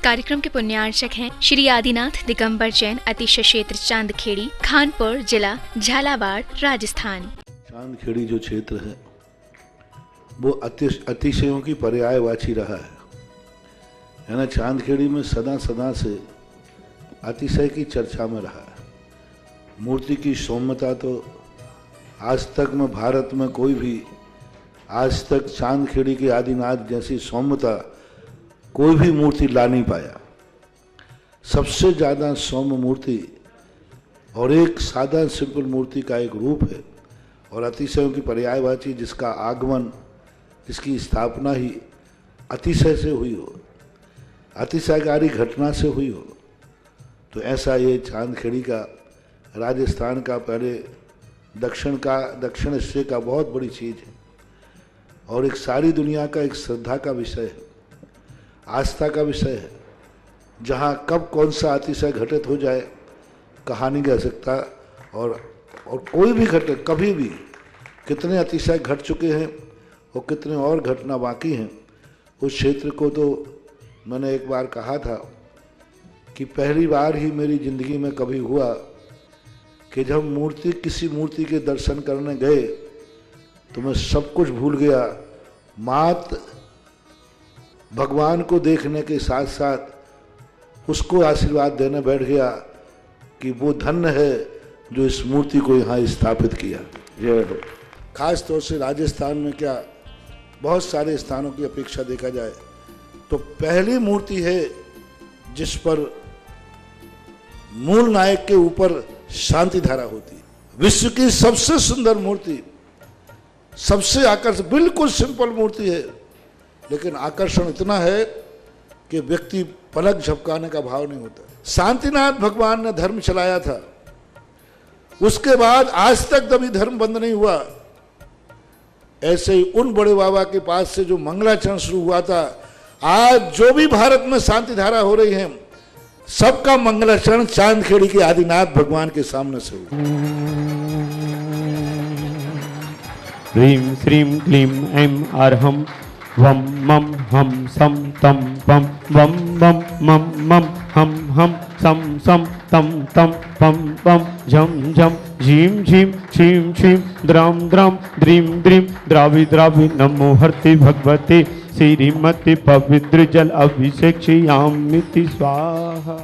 कार्यक्रम के पुण्यार्चक हैं श्री आदिनाथ दिगंबर जैन अतिशय क्षेत्र चांदखेड़ी, खानपुर जिला, झालावाड़, राजस्थान। चांदखेड़ी जो क्षेत्र है वो अतिशयों की पर्यायवाची रहा है ना। चांदखेड़ी में सदा सदा से अतिशय की चर्चा में रहा है। मूर्ति की सौम्यता तो आज तक में भारत में कोई भी आज तक चांदखेड़ी के आदिनाथ जैसी सौम्यता कोई भी मूर्ति ला नहीं पाया। सबसे ज़्यादा सौम्य मूर्ति और एक सादा सिंपल मूर्ति का एक रूप है और अतिशयों की पर्यायवाची जिसका आगमन, जिसकी स्थापना ही अतिशय से हुई हो, अतिशयकारी घटना से हुई हो, तो ऐसा ये चांदखेड़ी का राजस्थान का पहले दक्षिण हिस्से का बहुत बड़ी चीज़ है और एक सारी दुनिया का एक श्रद्धा का विषय है, आस्था का विषय है। जहाँ कब कौन सा अतिशय घटित हो जाए कहा नहीं जा सकता और कोई भी घटे कभी भी कितने अतिशय घट चुके हैं और कितने और घटना बाकी हैं। उस क्षेत्र को तो मैंने एक बार कहा था कि पहली बार ही मेरी ज़िंदगी में कभी हुआ कि जब किसी मूर्ति के दर्शन करने गए तो मैं सब कुछ भूल गया। मात्र भगवान को देखने के साथ साथ उसको आशीर्वाद देने बैठ गया कि वो धन्य है जो इस मूर्ति को यहाँ स्थापित किया। खास तौर से राजस्थान में क्या बहुत सारे स्थानों की अपेक्षा देखा जाए तो पहली मूर्ति है जिस पर मूल नायक के ऊपर शांति धारा होती है। विश्व की सबसे सुंदर मूर्ति, सबसे आकर्षक, बिल्कुल सिंपल मूर्ति है लेकिन आकर्षण इतना है कि व्यक्ति पलक झपकाने का भाव नहीं होता। शांतिनाथ भगवान ने धर्म चलाया था, उसके बाद आज तक कभी धर्म बंद नहीं हुआ। ऐसे ही उन बड़े बाबा के पास से जो मंगलाचरण शुरू हुआ था, आज जो भी भारत में शांति धारा हो रही है सबका मंगलाचरण चांदखेड़ी के आदिनाथ भगवान के सामने से हुआ। ह्रीं श्रीं क्लीं ऐं अर्हं वम मम हम सम तम पम वम मम मम मम हम सम सम तम तम पम पम झम झम झीम झीम छीम छीम द्राम द्राम द्रीम द्रीम द्रावि द्रावि नमो हर्ति भगवते श्रीमति पवित्र जल अभिषेक्ष्यामिति स्वाहा।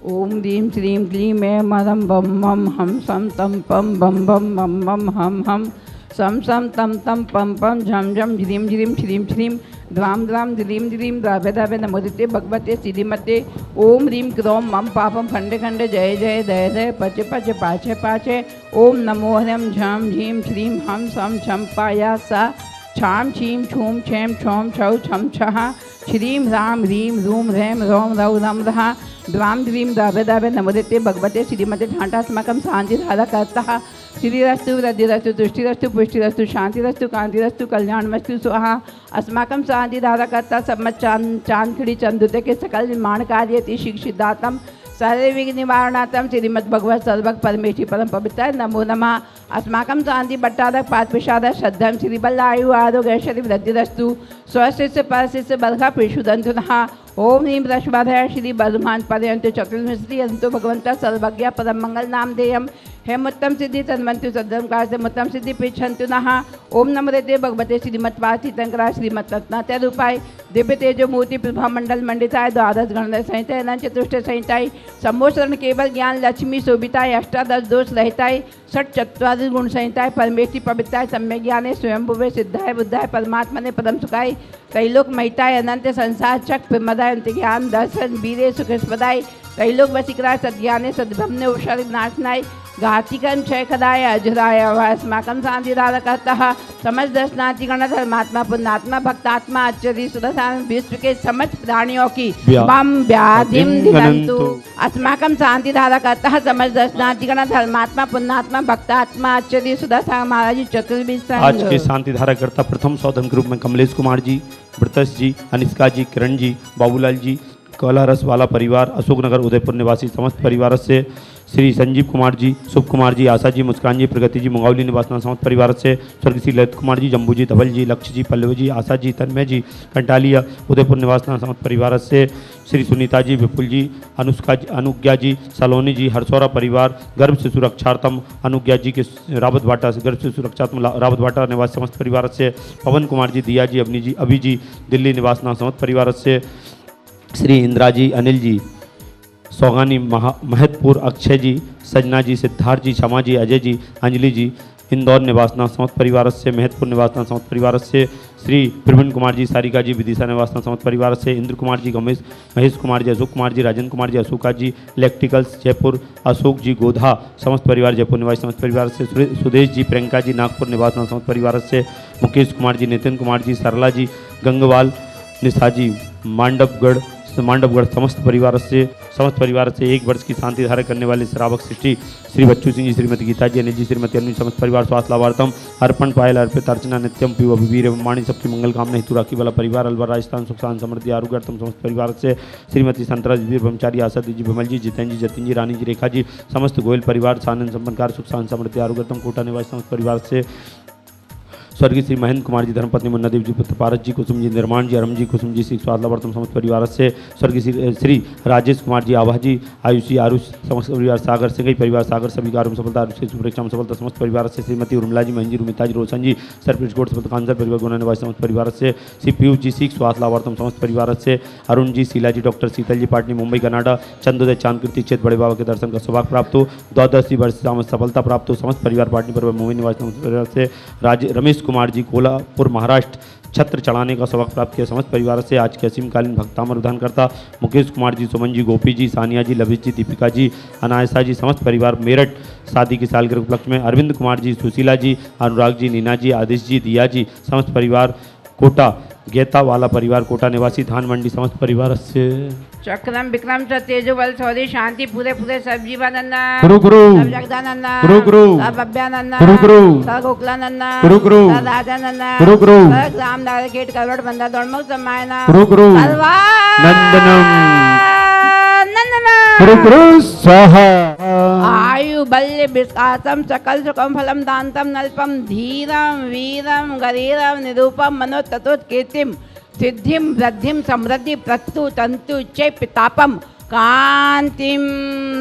ओम ह्रीं श्रीं क्लीं ऐं मदं बम मम हम सम तम पम बम बम मम मम हम सम सम तम तम पम पम झम झम झ्रीं झ्रीं श्रीं श्रीं द्राम द्राम द्रीं द्रीं द्राव्य द्राव्य नमोदिते भगवते श्रीमते। ओम ह्रीं क्रों मम पापम खंडे खंडे जय जय दय दय पचे पचे पाचे पाचे। ओम नमो हरम झम झीं श्रीं हम सम छम पाया सा छाम छीम छूम छेम छौम छौ छम छहा श्रीं राम ह्रीं रूम रैम रौम रौ रम रहा द्वाम द्रीं द्राव्य द्राव्य नमोदिते भगवते श्रीमते ढांटास्मकम शांति धारा करता श्रीरस्तु वृद्धिरस्तु तुष्टिरस्तु पुष्टिरस्तु शांतिरस्तु कांतिरस्तु कल्याणमस्तु स्वाहा। अस्माकं शांति धारा करता सम्मत चांदखेड़ी चंदुते के सकल निर्माण कार्य शिक्षिदातम सर्वविघ्न निवारणार्थम श्रीमद् भगवत सर्वग परमेष्टि परम पवित्र नमो नमः। अस्माकं शांति भट्टारक पात्विषाद श्रद्धम श्रीबल आयु आरोग्य ऐश्वर्य वृद्धिरस्तु स्वशिष्य परशिष्य बर्घा पिशुदंतु नः। ओम ह्रीं वृषभाधय श्री बलुमान पर्यंत चतुर्विंशति अंतो भगवंत सर्वज्ञ परम मंगल नाम देयम हेमुत्तम सिद्धि तन्वंतु सद्धर्म कार्य मुत्तम सिद्धि पिछंतु नः। ओम नमो भगवते श्रीमत्पार्थी तंकरा श्रीमत् रत्नात्य रूपाय दिव्य तेजो मूर्ति प्रभा मंडल मंडिताय द्वादश गणदय संहिताय अनंत चतुष्ट संहिताय सम्मोचरण केवल ज्ञान लक्ष्मी शोभिताय अष्टादश दोष रहिताय षट चत्वारिश गुण संहिताय परमेष्टि पवित्राय सम्यक ज्ञाने स्वयंभुवे सिद्धाय बुद्धाय परमात्मने परम सुखाय त्रैलोक महिताय अनंत संसार चक प्रमदाय अंत ज्ञान दर्शन वीरे सुखस्पदाय त्रैलोक वशीकराय सद्ज्ञाने सद्भ्रमने उषा नाशनाय घातिकं क्षयखदाय अजराय अस्माकं शांतिधारकतः समस्त दर्शनार्थिगण धर्मात्मा पुण्यात्मा भक्तात्मा आचार्य सुदर्शन विश्व के समस्त प्राणियों की बम व्याधिम दिनंतु। अस्माकं शांतिधारकतः समस्त दर्शनार्थिगण धर्मात्मा पुण्यात्मा भक्तात्मा आचार्य सुदर्शन महाराज चतुर्विंश। आज के शांतिधारकर्ता प्रथम सौधन ग्रुप में कमलेश कुमार जी, ब्रतस जी, अनिष्का जी, किरण जी, बाबूलाल जी, कला रस वाला परिवार, अशोकनगर उदयपुर निवासी समस्त परिवार से श्री संजीव कुमार जी, शुभ कुमार जी, आशा जी, मुस्कान जी, प्रगति जी, मंगौली निवासना समस्त परिवार से स्वर्गीय श्री ललित कुमार जी, जम्बू जी, धवल जी, लक्ष्य जी, पल्लव जी, आशा जी, तन्मय जी, कंटालिया उदयपुर निवासना समस्त परिवार से श्री सुनीता जी, विपुल जी, अनुष्का जी, अनुज्ञा जी, सलोनी जी, हरसौरा परिवार गर्भ से सुरक्षार्थम अनुज्ञा जी के रावत भाटा से गर्भ से सुरक्षार्थम रावत भाटा निवास समस्त परिवार से पवन कुमार जी, दिया जी, अवनी जी, अभी जी, दिल्ली निवासना समस्त परिवार से श्री इंदिरा जी, अनिल जी, सौगानी महतपुर, अक्षय जी, सजना जी, सिद्धार्थ जी, क्षमा जी, अजय जी, अंजलि जी, इंदौर निवासना समस्त परिवार से महतपुर निवासना समस्त परिवार से श्री प्रवीण कुमार जी, सारिका जी, विदिशा निवासना समस्त परिवार से इंद्र कुमार जी, महेश कुमार जी, अशोक कुमार जी, राजन कुमार जी, अशोका जी, इलेक्ट्रिकल्स जयपुर, अशोक जी, गोधा समस्त परिवार जयपुर निवासी समस्त परिवार से सुदेश जी, प्रियंका जी, नागपुर निवासना समस्त परिवार से मुकेश कुमार जी, नितिन कुमार जी, सरला जी, गंगवाल, निशा जी, मांडवगढ़ समस्त परिवार से 1 वर्ष की शांति धारण करने वाले श्रावक श्री बच्चू सिंह जी, श्रीमती गीता जी, अनिल जी, श्रीमती अनु, समस्त परिवार स्वास्थ्य लाभार्थम अर्पण पायल अर्पित अर्चना नित्यम पिव अभिवीर वाणी सबकी मंगल कामना हेतु राखी वाला परिवार अलवर राजस्थान सुख शांति समृद्धि आरोग्यम समस्त परिवार से श्रीमती संतरा जी, ब्रह्मचारी, आशा जी, विमल जी, जितेंद्र जी, जतिन जी, रानी जी, रेखा जी, समस्त गोयल परिवार सानंद संपन्नकार सुख शांति समृद्धि आरोग्यम कोटा निवासी समस्त परिवार से स्वर्गीय श्री महेंद्र कुमार जी, धर्मपत्नी मुन्ना देव जी, पुत्र पारस जी, कुसुम जी, निर्माण जी, अरम जी, कुसुम जी, श्री स्वास्थ्यवर्तम समस्त परिवार से स्वर्गीय श्री राजेश कुमार जी, आभा जी, आयुष जी, आरुष समस्त परिवार, सागर सिंह परिवार, सागर सभी कार्यों में सफलता, आरुष सुरक्षा में सफलता समस्त परिवार से श्रीमती उर्मिला जी, महंजी, रुमिता जी, रोशन जी, सरप्रीत कोट समस्त कांसर परिवार गुना निवासी समस्त परिवार से श्री पीयूष जी, सीख स्वास्थ्य लाभार्थम समस्त परिवार से अरुण जी, शीला जी, डॉक्टर शीतल जी, पाटनी, मुंबई, कनाडा, चंदोदय चांदकृति चेत बड़े बाबा के दर्शन का सौभाग्य प्राप्त हो, 12 वर्ष सफलता प्राप्त हो समस्त परिवार पाटनी परिवार मुंबई निवासी समस्त परिवार से रमेश कुमार जी, कोल्हापुर महाराष्ट्र छत्र चढ़ाने का सौभाग्य प्राप्त किया समस्त परिवार से आज के असीमकालीन भक्तामर विधानकर्ता मुकेश कुमार जी, सुमन जी, गोपी जी, सानिया जी, लविश जी, दीपिका जी, अनायसा जी, समस्त परिवार मेरठ शादी की सालगिरह उपलक्ष्य में अरविंद कुमार जी, सुशीला जी, अनुराग जी, नीना जी, आदिश जी, दिया जी, समस्त परिवार कोटा गेता वाला परिवार कोटा निवासी धान मंडी समस्त परिवार से चक्रम विक्रम च तेजो बल सौरी शांति पूरे सब जीवानंदा गुरु गुरु सब जगदानंदा गुरु गुरु सब अभ्यानंदा गुरु गुरु सब गोकुलानंदा गुरु गुरु सब राजानंदा गुरु गुरु सब ग्राम दारकेट करवट बंदा दौड़मुख समायना गुरु गुरु सर्वा नंदनम नंदनम गुरु गुरु स्वाहा आयु बल्य विस्कासम सकल सुखम फलम दांतम नल्पम धीरम वीरम गरीरम निरूपम मनोततुत कीर्तिम सिद्धिम वृद्धिम समृद्धि प्रस्तु तंतु चे पितापम कांतिम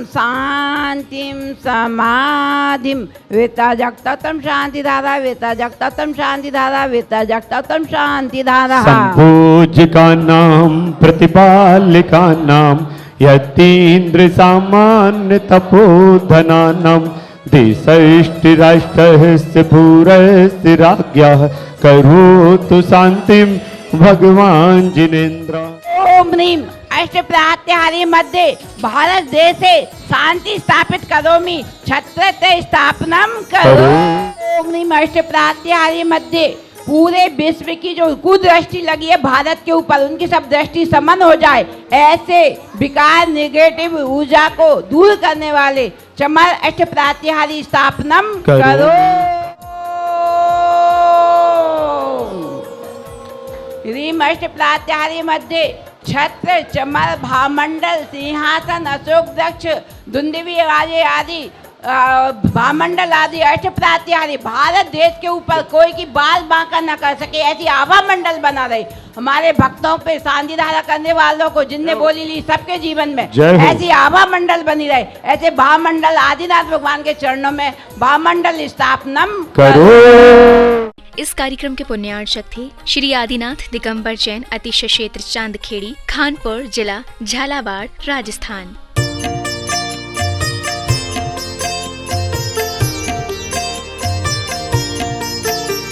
शांतिम समाधिम वेता जगतम शांति धारा वेता जगतम शांति धारा वेता जगतम शांति धारा संपूजिका नाम प्रतिपालिका नाम यतीन्द्र सामान्य तपोधना नाम देशष्टि राष्ट्रस्य भूरस्य राज्ञः करोतु शांतिम भगवान जिनेन्द्र। ओम ह्रीम अष्ट प्रात्याहारी मध्ये भारत देशे शांति स्थापित करोमि छत्रते स्थापनम करो। ओम ह्रीम अष्ट प्रात्याहारी मध्ये पूरे विश्व की जो कुदृष्टि लगी है भारत के ऊपर उनकी सब दृष्टि समन हो जाए ऐसे विकार नेगेटिव ऊर्जा को दूर करने वाले चमर अष्ट प्रात्याहारी स्थापनम करो। ह्रीम अष्ट प्रात्याहारी मध्ये छत्र चमर भामंडल सिंहासन अशोक वृक्ष दुंदुभी आदि भामंडल आदि अष्ट प्रात्याहारी भारत देश के ऊपर कोई की बाल बांका न कर सके ऐसी आभा मंडल बना रहे हमारे भक्तों पे शांति धारा करने वालों को जिनने बोली ली सबके जीवन में ऐसी आभा मंडल बनी रहे ऐसे भामंडल आदिनाथ भगवान के चरणों में भामंडल स्थापनम करो। इस कार्यक्रम के पुण्यार्चक थे श्री आदिनाथ दिगंबर जैन अतिशय क्षेत्र चांदखेड़ी, खानपुर जिला, झालावाड़, राजस्थान।